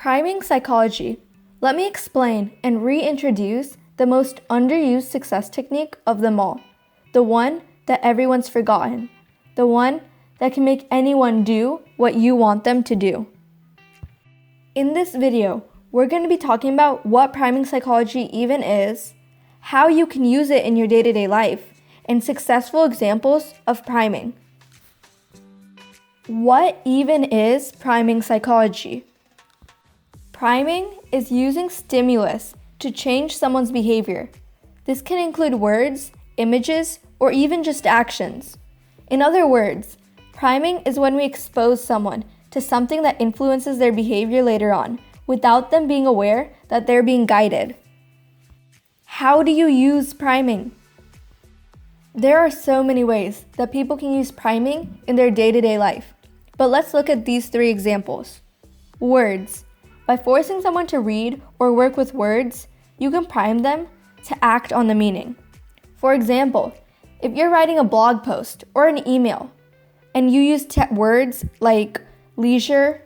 Priming psychology. Let me explain and reintroduce the most underused success technique of them all. The one that everyone's forgotten. The one that can make anyone do what you want them to do. In this video, we're going to be talking about what priming psychology even is, how you can use it in your day-to-day life, and successful examples of priming. What even is priming psychology? Priming is using stimulus to change someone's behavior. This can include words, images, or even just actions. In other words, priming is when we expose someone to something that influences their behavior later on, without them being aware that they're being guided. How do you use priming? There are so many ways that people can use priming in their day-to-day life, but let's look at these 3 examples. Words. By forcing someone to read or work with words, you can prime them to act on the meaning. For example, if you're writing a blog post or an email, and you use words like leisure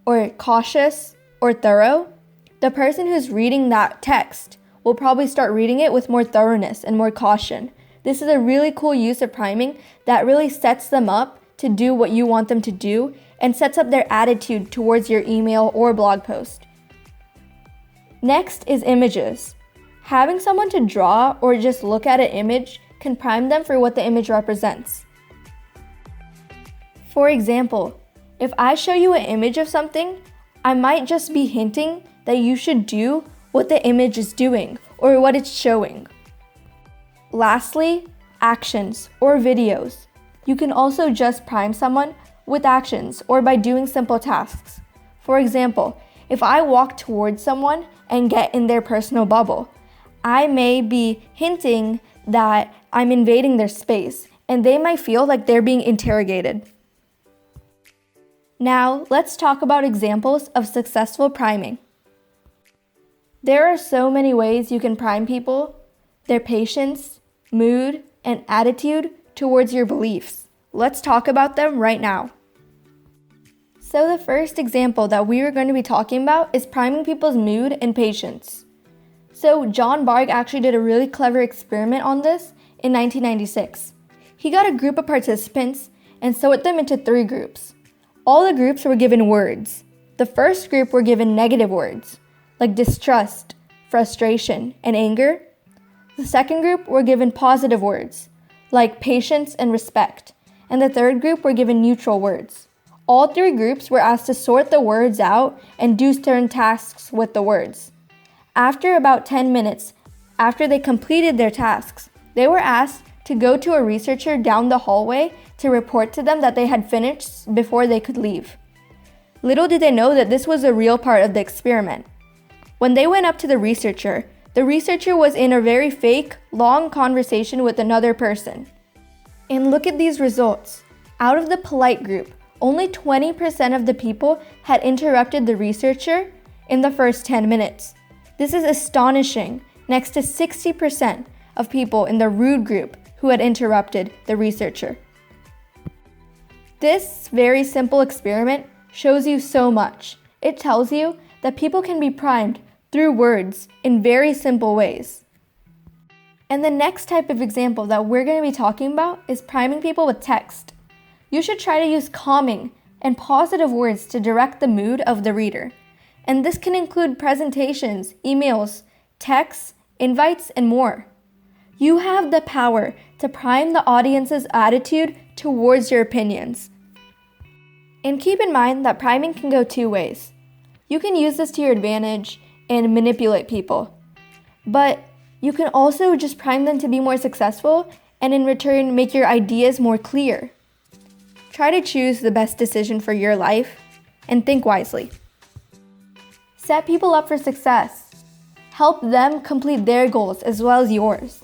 or cautious or thorough, the person who's reading that text will probably start reading it with more thoroughness and more caution. This is a really cool use of priming that really sets them up to do what you want them to do and sets up their attitude towards your email or blog post. Next is images. Having someone to draw or just look at an image can prime them for what the image represents. For example, if I show you an image of something, I might just be hinting that you should do what the image is doing or what it's showing. Lastly, actions or videos. You can also just prime someone with actions or by doing simple tasks. For example, if I walk towards someone and get in their personal bubble, I may be hinting that I'm invading their space and they might feel like they're being interrogated. Now, let's talk about examples of successful priming. There are so many ways you can prime people, their patience, mood, and attitude towards your beliefs. Let's talk about them right now. So the first example that we are going to be talking about is priming people's mood and patience. So John Bargh actually did a really clever experiment on this in 1996. He got a group of participants and sorted them into 3 groups. All the groups were given words. The first group were given negative words, like distrust, frustration, and anger. The second group were given positive words, like patience and respect. And the third group were given neutral words. All 3 groups were asked to sort the words out and do certain tasks with the words. After about 10 minutes, after they completed their tasks, they were asked to go to a researcher down the hallway to report to them that they had finished before they could leave. Little did they know that this was a real part of the experiment. When they went up to the researcher was in a very fake, long conversation with another person. And look at these results. Out of the polite group, only 20% of the people had interrupted the researcher in the first 10 minutes. This is astonishing, next to 60% of people in the rude group who had interrupted the researcher. This very simple experiment shows you so much. It tells you that people can be primed through words in very simple ways. And the next type of example that we're going to be talking about is priming people with text. You should try to use calming and positive words to direct the mood of the reader. And this can include presentations, emails, texts, invites, and more. You have the power to prime the audience's attitude towards your opinions. And keep in mind that priming can go 2 ways. You can use this to your advantage and manipulate people. But you can also just prime them to be more successful and in return make your ideas more clear. Try to choose the best decision for your life and think wisely. Set people up for success. Help them complete their goals as well as yours.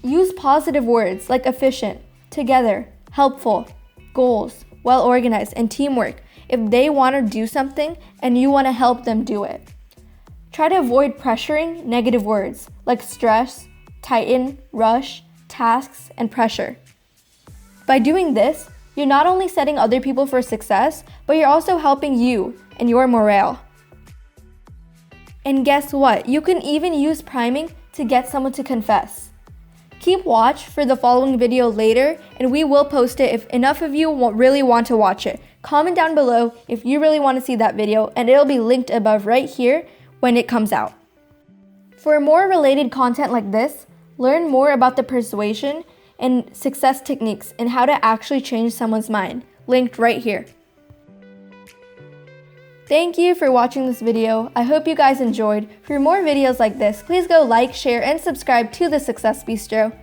Use positive words like efficient, together, helpful, goals, well organized, and teamwork if they want to do something and you want to help them do it. Try to avoid pressuring negative words like stress, tighten, rush, tasks, and pressure. By doing this, you're not only setting other people for success, but you're also helping you and your morale. And guess what? You can even use priming to get someone to confess. Keep watch for the following video later, and we will post it if enough of you really want to watch it. Comment down below if you really want to see that video, and it'll be linked above right here when it comes out. For more related content like this, learn more about the persuasion and success techniques and how to actually change someone's mind, linked right here. Thank you for watching this video. I hope you guys enjoyed. For more videos like this, please go like, share, and subscribe to the Success Bistro.